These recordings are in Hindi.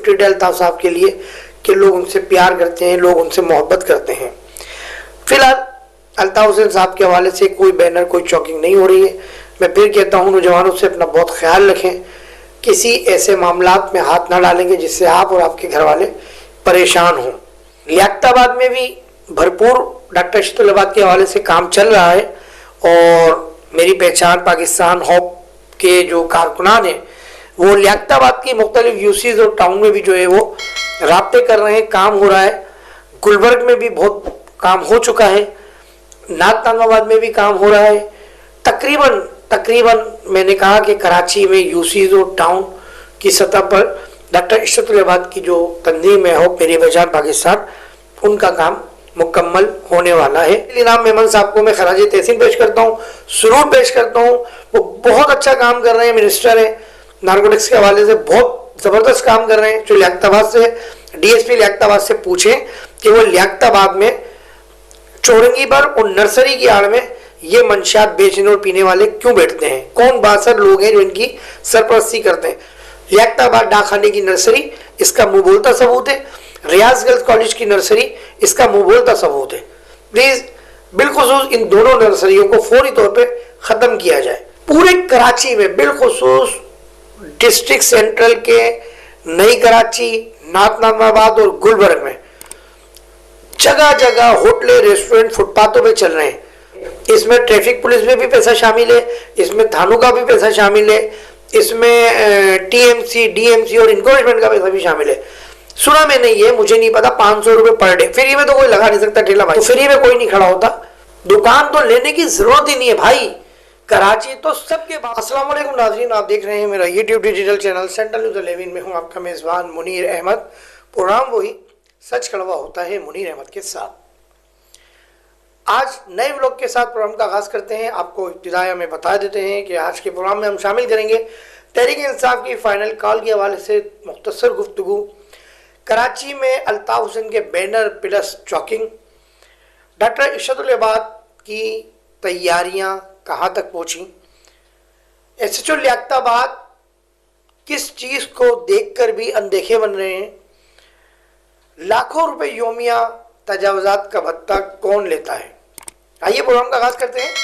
रेपुटेड है अल्ताफ साहब के लिए कि लोग उनसे प्यार करते हैं, लोग उनसे मोहब्बत करते हैं। फिलहाल अल्ताफ हुसैन साहब के हवाले से कोई बैनर, कोई चॉकिंग नहीं हो रही है। मैं फिर कहता हूँ, नौजवानों से अपना बहुत ख्याल रखें, किसी ऐसे मामलात में हाथ ना डालेंगे जिससे आप और आपके घर वाले परेशान हों। लियाकताबाद में भी भरपूर डॉक्टर इशरतुल्लाबाद के हवाले से काम चल रहा है और मेरी पहचान पाकिस्तान हॉप के जो कारकुनान हैं वो लियाकताबाद की मुख्तलिफ यूसीज और टाउन में भी जो है वो राब्ते कर रहे हैं, काम हो रहा है। गुलबर्ग में भी बहुत काम हो चुका है, नागतांगाबाद में भी काम हो रहा है। तकरीबन मैंने कहा कि कराची में यूसीज और टाउन की सतह पर डॉक्टर इशरतुल्लाबाद की जो तंजीम है हो मेरी पहचान पाकिस्तान, उनका काम मुकम्मल होने वाला है। इनाम मेमन साहब को मैं खराज तहसीन पेश करता हूँ, सुरूर पेश करता हूँ। वो बहुत अच्छा काम कर रहे हैं, मिनिस्टर हैं, नारकोटिक्स के हवाले से बहुत ज़बरदस्त काम कर रहे हैं। जो लियाकताबाद से डीएसपी लियाकताबाद से पूछें कि वो लियाकताबाद में चौरंगी पर और नर्सरी की आड़ में ये मंशियात बेचने और पीने वाले क्यों बैठते हैं, कौन बासर लोग हैं जो इनकी सरपरस्ती करते हैं। लियाकताबाद डाकखाने की नर्सरी इसका मुंह बोलता सबूत है, रियाज गर्ल्स कॉलेज की नर्सरी इसका मुंह बोलता सबूत है। प्लीज बिलखुसूस इन दोनों नर्सरियों को फौरी तौर पे खत्म किया जाए। पूरे कराची में बिलखुसूस डिस्ट्रिक्ट सेंट्रल के नई कराची, नागतांगाबाद और गुलबर्ग में जगह जगह होटलें, रेस्टोरेंट फुटपाथों पे चल रहे हैं। इसमें ट्रैफिक पुलिस में भी पैसा शामिल है, इसमें थानों का भी पैसा शामिल है, इसमें टीएमसी, डीएमसी और इनक्रोचमेंट का पैसा भी शामिल है। सुना मैंने, ये मुझे नहीं पता, 500 रुपए पर डे। फ्री में तो कोई लगा नहीं सकता ठेला भाई, तो फ्री में कोई नहीं खड़ा होता। दुकान तो लेने की जरूरत ही नहीं है भाई, कराची तो सबके पास। अस्सलाम वालेकुम नाज़रीन, आप देख रहे हैं मेरा YouTube digital channel central news 11 में हूँ आपका मेज़बान मुनीर अहमद। प्रोग्राम वही सच कड़वा होता है मुनीर अहमद के साथ। आज नए व्लॉग के साथ प्रोग्राम का आगाज़ करते हैं। आपको इब्तिदाया में बता देते हैं कि आज के प्रोग्राम में हम शामिल करेंगे तहरीक इंसाफ की फाइनल कॉल के हवाले से मुख्तसर गुफ्तगू, कराची में अल्ताफ हुसैन के बैनर प्लस चॉकिंग, डॉक्टर इशरतुल्लाबाद की तैयारियां कहाँ तक पहुँची, एसएचओ लियाकताबाद किस चीज़ को देखकर भी अनदेखे बन रहे हैं, लाखों रुपए योमिया तजावजात का भत्ता कौन लेता है। आइए प्रोग्राम का आगाज़ करते हैं।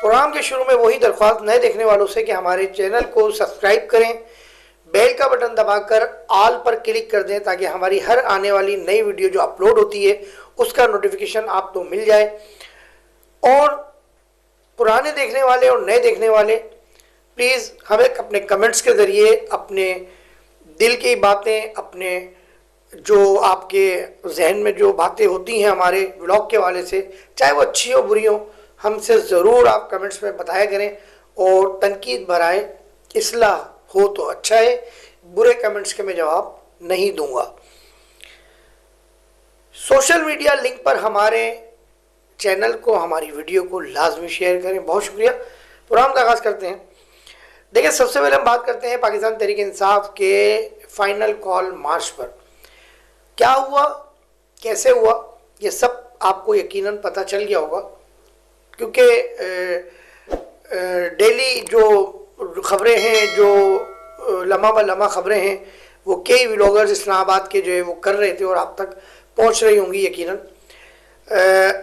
प्रोग्राम के शुरू में वही दरख्वास्त नए देखने वालों से कि हमारे चैनल को सब्सक्राइब करें, बेल का बटन दबाकर ऑल पर क्लिक कर दें ताकि हमारी हर आने वाली नई वीडियो जो अपलोड होती है उसका नोटिफिकेशन आपको मिल जाए। और पुराने देखने वाले और नए देखने वाले प्लीज़ हमें अपने कमेंट्स के ज़रिए अपने दिल की बातें, अपने जो आपके जहन में जो बातें होती हैं हमारे व्लॉग के हवाले से, चाहे वो अच्छी हो बुरी हो, हमसे ज़रूर आप कमेंट्स में बताया करें और तनकीद भराएं। इस्लाह हो तो अच्छा है, बुरे कमेंट्स के मैं जवाब नहीं दूंगा। सोशल मीडिया लिंक पर हमारे चैनल को, हमारी वीडियो को लाजमी शेयर करें। बहुत शुक्रिया। प्रोग्राम का आगाज़ करते हैं। देखिए, सबसे पहले हम बात करते हैं पाकिस्तान तहरीक इंसाफ के फाइनल कॉल मार्च पर। क्या हुआ, कैसे हुआ, ये सब आपको यकीनन पता चल गया होगा, क्योंकि डेली जो खबरें हैं, जो लम्हा ब लम्हा खबरें हैं, वो कई व्लॉगर्स इस्लामाबाद के जो है वो कर रहे थे और आप तक पहुंच रही होंगी यकीनन।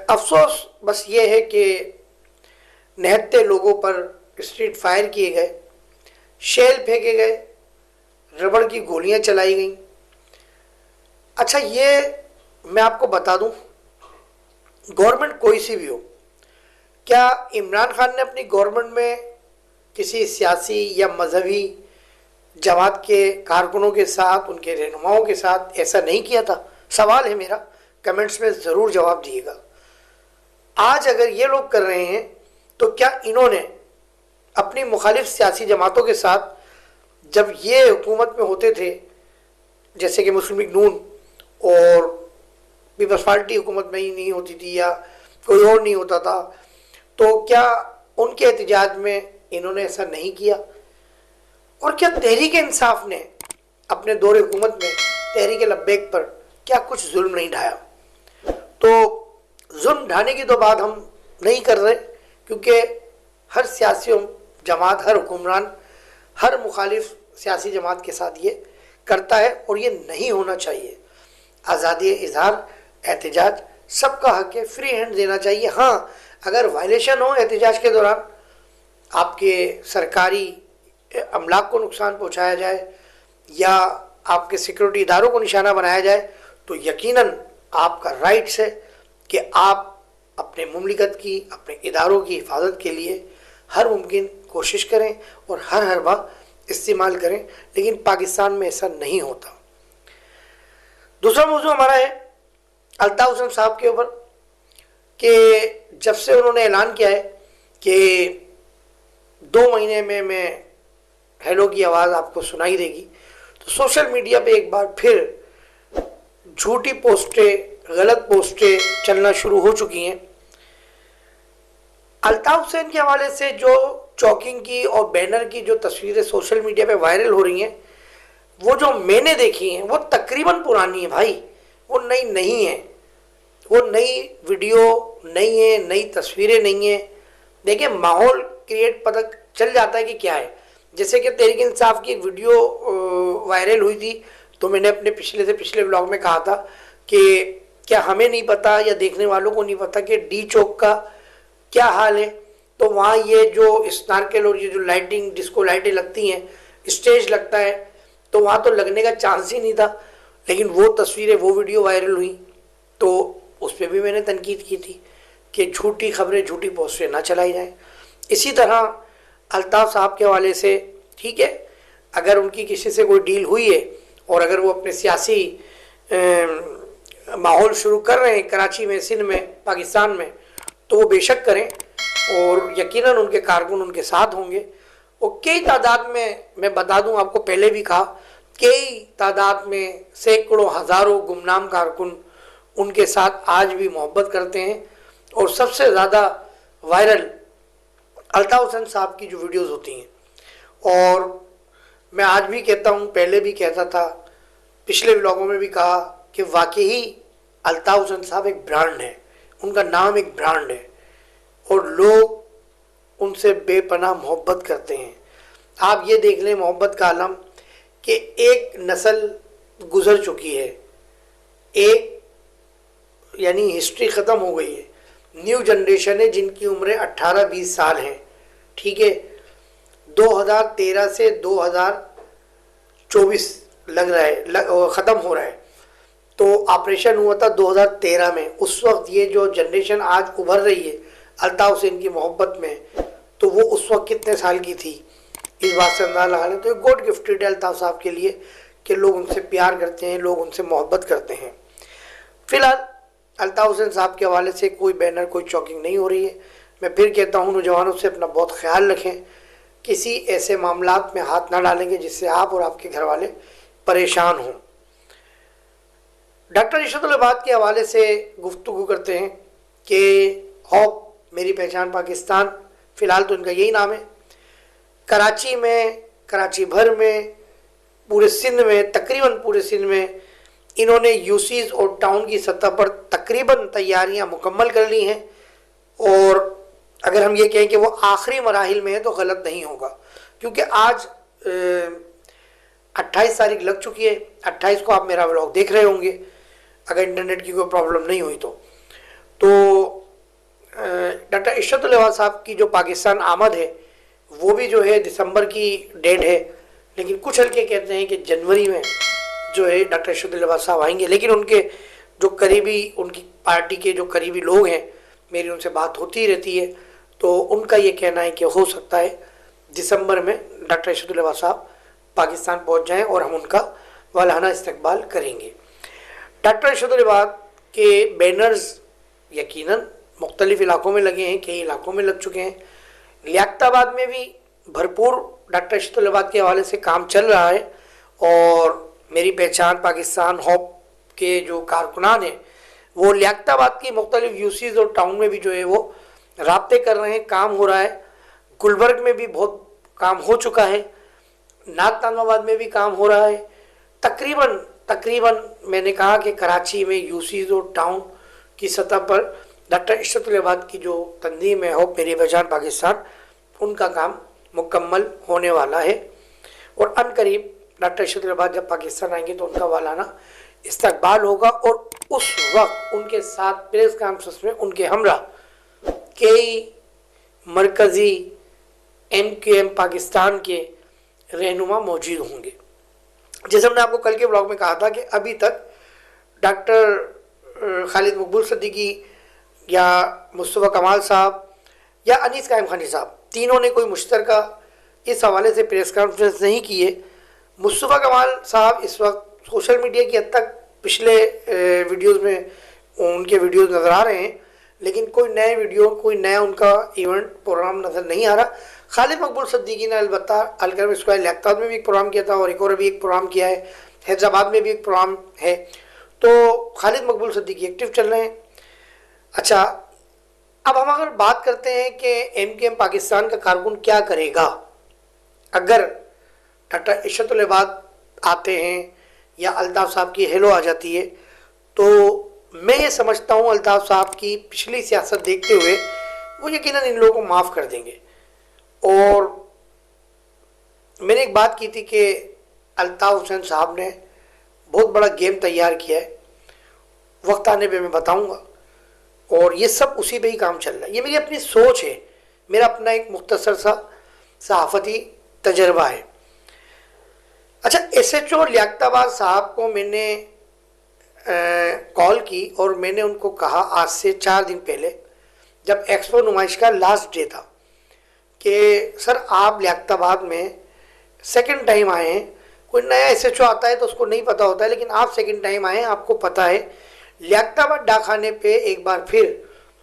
अफसोस बस ये है कि निहत्ते लोगों पर स्ट्रीट फायर किए गए, शेल फेंके गए, रबड़ की गोलियां चलाई गईं। अच्छा, ये मैं आपको बता दूं, गवर्नमेंट कोई सी भी हो, क्या इमरान खान ने अपनी गवर्नमेंट में किसी सियासी या मजहबी जमात के कारकुनों के साथ, उनके रहनुमाओं के साथ ऐसा नहीं किया था? सवाल है मेरा, कमेंट्स में ज़रूर जवाब दिएगा। आज अगर ये लोग कर रहे हैं तो क्या इन्होंने अपनी मुखालिफ सियासी जमातों के साथ जब ये हुकूमत में होते थे, जैसे कि मुस्लिम लीग नून और पीपल्स पार्टी हुकूमत में ही नहीं होती थी या कोई और नहीं होता था, तो क्या उनके एहतजाज में इन्होंने ऐसा नहीं किया? और क्या तहरीक इंसाफ ने अपने दौरे हुकूमत में तहरीक लब्बैक पर क्या कुछ जुल्म नहीं ढाया? तो जुल्म ढाने की तो बात हम नहीं कर रहे, क्योंकि हर सियासी जमात, हर हुक्मरान, हर मुखालिफ सियासी जमात के साथ ये करता है और ये नहीं होना चाहिए। आज़ादी इजहार एहतजाज सबका हक है, फ्री हैंड देना चाहिए। हाँ, अगर वायलेशन हो एहतजाज के दौरान, आपके सरकारी अमलाक को नुकसान पहुंचाया जाए या आपके सिक्योरिटी इदारों को निशाना बनाया जाए, तो यकीनन आपका राइट्स है कि आप अपने मुमलिकत की, अपने इदारों की हिफाजत के लिए हर मुमकिन कोशिश करें और हर हरबा इस्तेमाल करें। लेकिन पाकिस्तान में ऐसा नहीं होता। दूसरा मौजूद हमारा है अल्ताफ हुसैन साहब के ऊपर कि जब से उन्होंने ऐलान किया है कि 2 महीने में मैं हेलो की आवाज़ आपको सुनाई देगी, तो सोशल मीडिया पे एक बार फिर झूठी पोस्टें, गलत पोस्टें चलना शुरू हो चुकी हैं। अल्ताफ हुसैन के हवाले से जो चॉकिंग की और बैनर की जो तस्वीरें सोशल मीडिया पे वायरल हो रही हैं, वो जो मैंने देखी हैं वो तकरीबन पुरानी है भाई, वो नई नहीं है। वो नई वीडियो नहीं है, नई तस्वीरें नहीं है। देखिए, माहौल क्रिएट पता चल जाता है कि क्या है। जैसे कि तहरीक इंसाफ की एक वीडियो वायरल हुई थी, तो मैंने अपने पिछले से पिछले ब्लॉग में कहा था कि क्या हमें नहीं पता या देखने वालों को नहीं पता कि डी चौक का क्या हाल है। तो वहाँ ये जो स्नार्कल और ये जो लाइटिंग, डिस्को लाइटें लगती हैं, स्टेज लगता है, तो वहाँ तो लगने का चांस ही नहीं था। लेकिन वो तस्वीरें, वो वीडियो वायरल हुई, तो उस पर भी मैंने तनकीद की थी कि झूठी खबरें, झूठी पोस्टें ना चलाई जाएं। इसी तरह अल्ताफ साहब के हवाले से, ठीक है, अगर उनकी किसी से कोई डील हुई है और अगर वो अपने सियासी माहौल शुरू कर रहे हैं कराची में, सिंध में, पाकिस्तान में, तो वो बेशक करें और यकीनन उनके कारकुन उनके साथ होंगे। और कई तादाद में, मैं बता दूं आपको, पहले भी कहा, कई तादाद में सैकड़ों हज़ारों गुमनाम कारकुन उनके साथ आज भी मोहब्बत करते हैं। और सबसे ज़्यादा वायरल अल्ताफ हुसैन साहब की जो वीडियोस होती हैं, और मैं आज भी कहता हूँ, पहले भी कहता था, पिछले व्लॉगों में भी कहा कि वाकई अल्ताफ हुसैन साहब एक ब्रांड है, उनका नाम एक ब्रांड है और लोग उनसे बेपनाह मोहब्बत करते हैं। आप ये देख लें मोहब्बत का आलम कि एक नस्ल गुजर चुकी है, एक यानी हिस्ट्री ख़त्म हो गई है, न्यू जनरेशन है जिनकी उम्रें 18-20 साल हैं, ठीक है। 2013 से 2024 लग रहा है, ख़त्म हो रहा है। तो ऑपरेशन हुआ था 2013 में। उस वक्त ये जो जनरेशन आज उभर रही है अल्ताफ हुसैन की मोहब्बत में, तो वो उस वक्त कितने साल की थी, इस बात से अंदाजा लगा लें। तो एक गॉड गिफ्टेड है अल्ताफ साहब के लिए कि लोग उनसे प्यार करते हैं, लोग उनसे मोहब्बत करते हैं। फिलहाल अल्ताफ हुसैन साहब के हवाले से कोई बैनर, कोई चॉकिंग नहीं हो रही है। मैं फिर कहता हूँ, नौजवानों से अपना बहुत ख्याल रखें, किसी ऐसे मामलात में हाथ ना डालेंगे जिससे आप और आपके घर वाले परेशान हों। डॉक्टर इशरतुल इबाद के हवाले से गुफ्तगू करते हैं कि हॉप मेरी पहचान पाकिस्तान, फ़िलहाल तो इनका यही नाम है, कराची में, कराची भर में, पूरे सिंध में, तकरीबन पूरे सिंध में इन्होंने यूसीज और टाउन की सतह पर तकरीबन तैयारियां मुकम्मल कर ली हैं। और अगर हम ये कहें कि वो आखिरी मराहिल में है तो गलत नहीं होगा, क्योंकि आज 28 तारीख लग चुकी है। 28 को आप मेरा व्लॉग देख रहे होंगे, अगर इंटरनेट की कोई प्रॉब्लम नहीं हुई तो डॉक्टर इशरतुल इबाद साहब की जो पाकिस्तान आमद है वो भी जो है दिसंबर की डेट है, लेकिन कुछ हल्के कहते हैं कि जनवरी में जो है डॉक्टर इशरतुल इबाद साहब आएंगे। लेकिन उनके जो करीबी, उनकी पार्टी के जो करीबी लोग हैं, मेरी उनसे बात होती रहती है, तो उनका ये कहना है कि हो सकता है दिसंबर में डॉक्टर इशरतुल इबाद साहब पाकिस्तान पहुंच जाएं और हम उनका वालाना इस्तकबाल करेंगे। डॉक्टर इशरतुल इबाद के बैनर्स यकीनन मुख्तलिफ इलाकों में लगे हैं, कई इलाकों में लग चुके हैं। लियाकताबाद में भी भरपूर डॉक्टर इशरतुल इबाद के हवाले से काम चल रहा है और मेरी पहचान पाकिस्तान हॉप के जो कारकुनान हैं वो लियाकताबाद की मुख्तलिफ यूसीज और टाउन में भी जो है वो राब्ते कर रहे हैं, काम हो रहा है। गुलबर्ग में भी बहुत काम हो चुका है, नागताबाद में भी काम हो रहा है। तकरीबन मैंने कहा कि कराची में यूसीज और टाउन की सतह पर डॉक्टर इशरतुल इबाद की जो तंजीम है होप मेरी पहचान पाकिस्तान, उनका काम मुकम्मल होने वाला है और अनकरीब डॉक्टर इशरत अहबाद जब पाकिस्तान आएंगे तो उनका वालाना इस्तकबाल होगा और उस वक्त उनके साथ प्रेस कॉन्फ्रेंस में उनके हमरा कई मरकज़ी MQM पाकिस्तान के रहनुमा मौजूद होंगे। जैसे हमने आपको कल के ब्लॉग में कहा था कि अभी तक डॉक्टर खालिद मकबूल सिद्दीकी या मुस्तफ़ा कमाल साहब या अनीस कायम खानी साहब तीनों ने कोई मुश्तरका इस हवाले से प्रेस कॉन्फ्रेंस नहीं की है। मुस्तफ़ा कमाल साहब इस वक्त सोशल मीडिया की हद तक पिछले वीडियोस में उनके वीडियोस नज़र आ रहे हैं, लेकिन कोई नए वीडियो कोई नया उनका इवेंट प्रोग्राम नज़र नहीं आ रहा। खालिद मकबूल सिद्दीकी ने अलबत्ता अलकरम स्क्वायर लियाकत में भी एक प्रोग्राम किया था और एक और भी एक प्रोग्राम किया है, हैदराबाद में भी एक प्रोग्राम है। तो खालिद मकबूल सिद्दीकी एक्टिव चल रहे हैं। अच्छा, अब हम अगर बात करते हैं कि MQM पाकिस्तान का कारकुन क्या करेगा अगर डॉक्टर इशरत अहबाद आते हैं या अल्ताफ़ साहब की हेलो आ जाती है, तो मैं ये समझता हूँ अल्ताफ़ साहब की पिछली सियासत देखते हुए वो यकीनन इन लोगों को माफ़ कर देंगे। और मैंने एक बात की थी कि अल्ताफ़ हुसैन साहब ने बहुत बड़ा गेम तैयार किया है, वक्त आने पे मैं बताऊँगा, और ये सब उसी पे ही काम चल रहा है। ये मेरी अपनी सोच है, मेरा अपना एक मुख्तसर सा सहाफ़ती तजर्बा है। अच्छा, SHO लियाकताबाद साहब को मैंने कॉल की और मैंने उनको कहा आज से 4 दिन पहले जब एक्सपो नुमाइश का लास्ट डे था कि सर आप लियाकताबाद में सेकंड टाइम आए हैं, कोई नया SHO आता है तो उसको नहीं पता होता है, लेकिन आप सेकंड टाइम आए हैं, आपको पता है लियाकताबाद डाकखाने पे एक बार फिर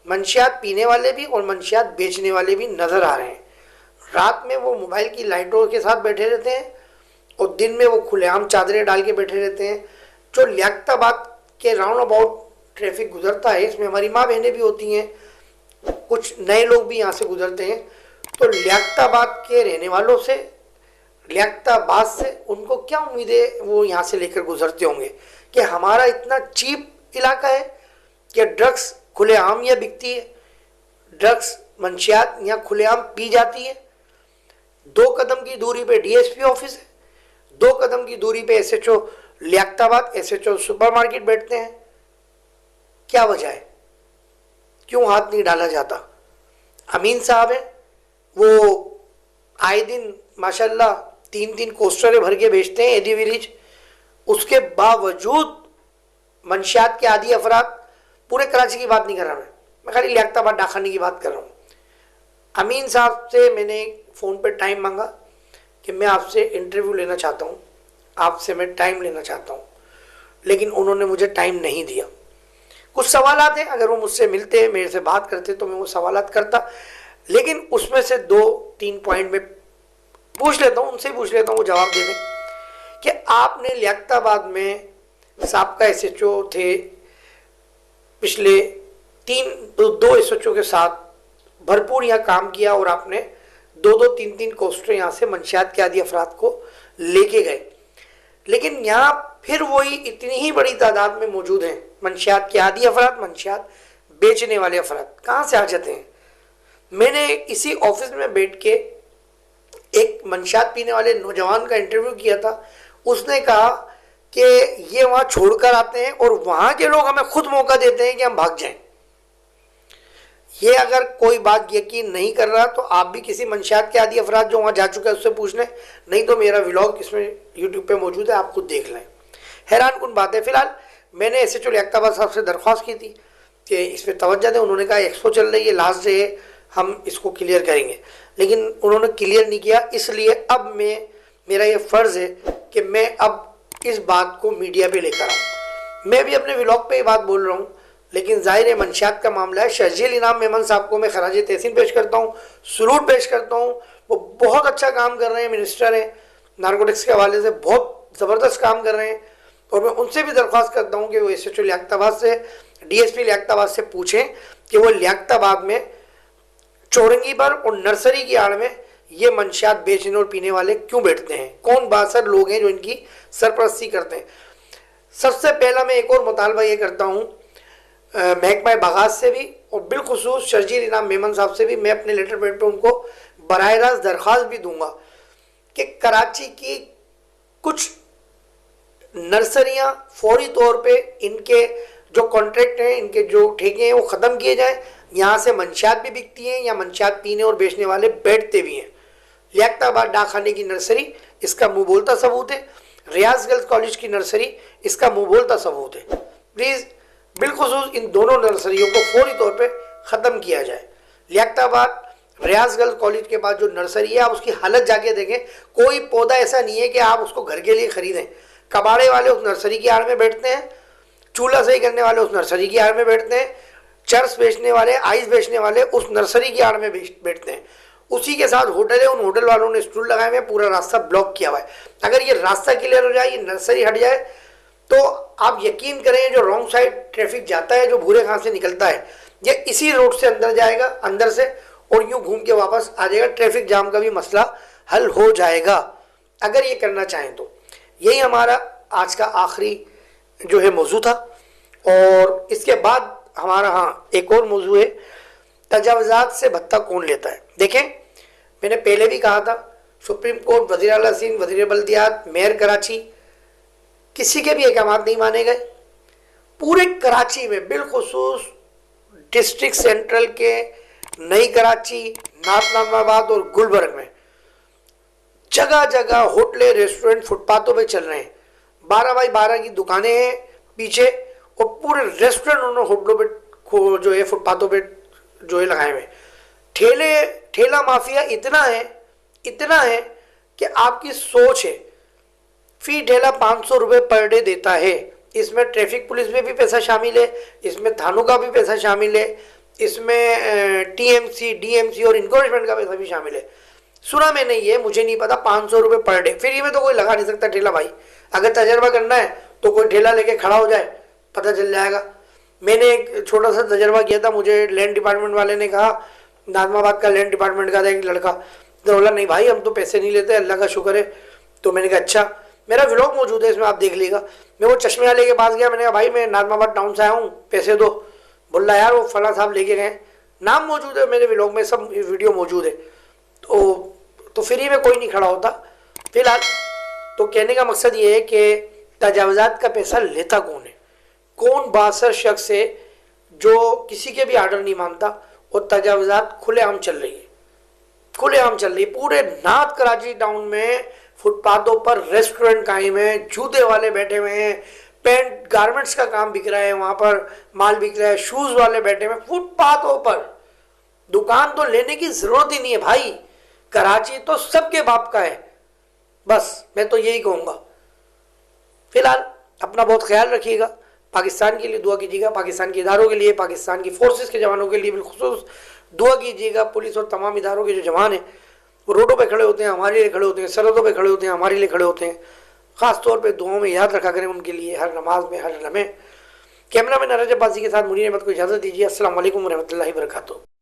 मंशियात पीने वाले भी और मंशियात बेचने वाले भी नज़र आ रहे हैं। रात में वो मोबाइल की लाइटों के साथ बैठे रहते हैं और दिन में वो खुलेआम चादरें डाल के बैठे रहते हैं। जो लियाकताबाद के राउंड अबाउट ट्रैफिक गुजरता है, इसमें हमारी माँ बहनें भी होती हैं, कुछ नए लोग भी यहाँ से गुजरते हैं, तो लियाकताबाद के रहने वालों से, लियाकताबाद से उनको क्या उम्मीदें वो यहाँ से लेकर गुजरते होंगे कि हमारा इतना चीप इलाका है कि ड्रग्स खुलेआम यहाँ बिकती है, ड्रग्स मंशियात यहाँ खुलेआम पी जाती है। 2 कदम की दूरी पे DSP ऑफिस है, 2 कदम की दूरी पे SHO लियाकताबाद, SHO सुपरमार्केट बैठते हैं। क्या वजह है, क्यों हाथ नहीं डाला जाता? अमीन साहब हैं, वो आए दिन माशाल्लाह 3-3 कोस्टरें भर के बेचते हैं एडी विलेज, उसके बावजूद मंशियात के आदि अफराद, पूरे कराची की बात नहीं कर रहा मैं खाली लियाकताबाद डाकखाने की बात कर रहा हूँ। अमीन साहब से मैंने फ़ोन पे टाइम मांगा कि मैं आपसे इंटरव्यू लेना चाहता हूँ, आपसे मैं टाइम लेना चाहता हूँ, लेकिन उन्होंने मुझे टाइम नहीं दिया। कुछ सवालात हैं, अगर वो मुझसे मिलते मेरे से बात करते तो मैं वो सवालात करता, लेकिन उसमें से 2-3 पॉइंट में पूछ लेता हूँ, उनसे पूछ लेता हूँ, वो जवाब दे दें कि आपने लियाकताबाद में साबका SHO थे, पिछले 2 SHO के साथ भरपूर यहाँ काम किया और आपने 2-2, 3-3 कोस्टर यहाँ से मंशियात के आदि अफराद को लेके गए, लेकिन यहाँ फिर वही इतनी ही बड़ी तादाद में मौजूद हैं मंशियात के आदि अफराद, मंशियात बेचने वाले अफराद कहाँ से आ जाते हैं? मैंने इसी ऑफिस में बैठ के एक मंशियात पीने वाले नौजवान का इंटरव्यू किया था। उसने कहा कि ये वहाँ छोड़कर आते हैं और वहाँ के लोग हमें खुद मौका देते हैं कि हम भाग जाएं। ये अगर कोई बात यकीन नहीं कर रहा तो आप भी किसी मंशियात के आदि अफराद जो वहाँ जा चुके हैं उससे पूछ लें, नहीं तो मेरा व्लॉग इसमें यूट्यूब पे मौजूद है, आप खुद देख लें। हैरान कुन बात है। फिलहाल मैंने SHO लियाकताबाद साहब से दरख्वास्त की थी कि इस पर तवज्जो दें। उन्होंने कहा एक्सपो चल रही है, लास्ट डे है, हम इसको क्लियर करेंगे, लेकिन उन्होंने क्लियर नहीं किया। इसलिए अब मेरा ये फ़र्ज़ है कि मैं अब इस बात को मीडिया पे लेकर आऊँ। मैं भी अपने व्लॉग पे ये बात बोल रहा हूँ, लेकिन ज़ाहिर है मंशियात का मामला है। शर्जील इनाम मेमन साहब को मैं खराज तहसीन पेश करता हूँ, सलूट पेश करता हूँ। वो बहुत अच्छा काम कर रहे हैं, मिनिस्टर हैं, नारकोटिक्स के हवाले से बहुत ज़बरदस्त काम कर रहे हैं, और मैं उनसे भी दरख्वास्त करता हूँ कि वो SHO लियाकताबाद से, DSP लियाकताबाद से पूछें कि वो लियाकताबाद में चौरंगी पर और नर्सरी की आड़ में ये मंशियात बेचने और पीने वाले क्यों बैठते हैं, कौन बासर लोग हैं जो इनकी सरपरस्ती करते हैं। सबसे पहला मैं एक और मुतालबा ये करता हूँ महकमा बागात से भी और बिलखुसूस शर्जील इनाम मेमन साहब से भी, मैं अपने लेटर पैड पे उनको बराह रास्त दरख्वास्त भी दूंगा कि कराची की कुछ नर्सरियां फौरी तौर पे इनके जो कॉन्ट्रैक्ट हैं, इनके जो ठेके हैं वो ख़त्म किए जाएं। यहाँ से मंशियात भी बिकती हैं या मंशियात पीने और बेचने वाले बैठते भी हैं। लियाकताबाद डाकखाने की नर्सरी इसका मुंह बोलता सबूत है। रियाज गर्ल्स कॉलेज की नर्सरी इसका मुंह बोलता सबूत है। प्लीज़ बिलखुसूस इन दोनों नर्सरियों को फौरी तौर पे ख़त्म किया जाए। लियाकताबाद रियाज गर्ल्स कॉलेज के पास जो नर्सरी है, आप उसकी हालत जाके देखें। कोई पौधा ऐसा नहीं है कि आप उसको घर के लिए खरीदें। कबाड़े वाले उस नर्सरी की आड़ में बैठते हैं, चूल्हा सही करने वाले उस नर्सरी की आड़ में बैठते हैं, चर्स बेचने वाले, आइस बेचने वाले उस नर्सरी की आड़ में बैठते हैं। उसी के साथ होटल है, उन होटल वालों ने स्टूल लगाए हुए हैं, पूरा रास्ता ब्लॉक किया हुआ है। अगर ये रास्ता क्लियर हो जाए, ये नर्सरी हट जाए, तो आप यकीन करें जो रॉन्ग साइड ट्रैफिक जाता है, जो भूरे खां से निकलता है, ये इसी रोड से अंदर जाएगा, अंदर से, और यूं घूम के वापस आ जाएगा। ट्रैफिक जाम का भी मसला हल हो जाएगा अगर ये करना चाहें तो। यही हमारा आज का आखिरी जो है मौजू था। और इसके बाद हमारा एक और मौजू है, तजावुज़ात से भत्ता कौन लेता है। देखें, मैंने पहले भी कहा था, सुप्रीम कोर्ट, वज़ीर आला सिंध, वज़ीर बल्दियात, मेयर कराची, किसी के भी अहकाम नहीं माने गए। पूरे कराची में, बिलखुसूस डिस्ट्रिक्ट सेंट्रल के नई कराची, नाज़िमाबाद और गुलबर्ग में जगह जगह होटलें, रेस्टोरेंट फुटपाथों पे चल रहे हैं। 12x12 की दुकानें हैं पीछे, और पूरे रेस्टोरेंट उन्होंने होटलों पे जो है फुटपाथों पे जो है लगाए हुए। ठेला माफिया इतना है कि आपकी सोच है। फी ठेला 500 रुपये पर डे देता है। इसमें ट्रैफिक पुलिस में भी पैसा शामिल है, इसमें थानों का भी पैसा शामिल है, इसमें टीएमसी, डीएमसी और इंक्रोचमेंट का पैसा भी शामिल है। सुना मैंने ये, मुझे नहीं पता, 500 रुपये पर डे। फ्री में तो कोई लगा नहीं सकता ठेला भाई। अगर तजर्बा करना है तो कोई ठेला लेके खड़ा हो जाए, पता चल जाएगा। मैंने एक छोटा सा तजर्बा किया था। मुझे लैंड डिपार्टमेंट वाले ने कहा, नाज़िमाबाद का लैंड डिपार्टमेंट का था एक लड़का, तो बोला नहीं भाई हम तो पैसे नहीं लेते, अल्लाह का शुक्र है। तो मैंने कहा अच्छा, मेरा व्लॉग मौजूद है, इसमें आप देख लीजिएगा। मैं वो चश्मे वाले के पास गया, मैंने कहा भाई मैं नाज़िमाबाद टाउन से आया हूँ, पैसे दो। बोल रहा यार वो फला साहब लेके गए, नाम मौजूद है मेरे व्लॉग में, सब वीडियो मौजूद है। तो फ्री में कोई नहीं खड़ा होता फिलहाल। तो कहने का मकसद ये है कि तजावुज़ात का पैसा लेता कौन है, कौन बासर शख्स है जो किसी के भी आर्डर नहीं मानता और तजावुज़ात खुलेआम चल रही है। पूरे नार्थ कराची टाउन में फुटपाथों पर रेस्टोरेंट कायम है, जूते वाले बैठे हुए हैं, पेंट गारमेंट्स का काम बिक रहा है, वहाँ पर माल बिक रहा है, शूज़ वाले बैठे हुए फुटपाथों पर। दुकान तो लेने की ज़रूरत ही नहीं है भाई, कराची तो सबके बाप का है। बस मैं तो यही कहूँगा। फिलहाल अपना बहुत ख्याल रखिएगा, पाकिस्तान के लिए दुआ कीजिएगा, पाकिस्तान के इदारों के लिए, पाकिस्तान की फोर्सेस के जवानों के लिए बिलखुसूस दुआ कीजिएगा। पुलिस और तमाम इदारों के जो जवान हैं वो रोडों पे खड़े होते हैं, हमारे लिए खड़े होते हैं, सरहदों पे खड़े होते हैं, हमारे लिए खड़े होते हैं। ख़ास तौर पे दुआओं में याद रखा करें उनके लिए, हर नमाज में, हर लम्हे। कैमरा मैन अरज अब्बासी के साथ मुनीर अहमद को इजाज़त दीजिए। अस्सलाम वालेकुम व रहमतुल्लाहि व बरकातुहू।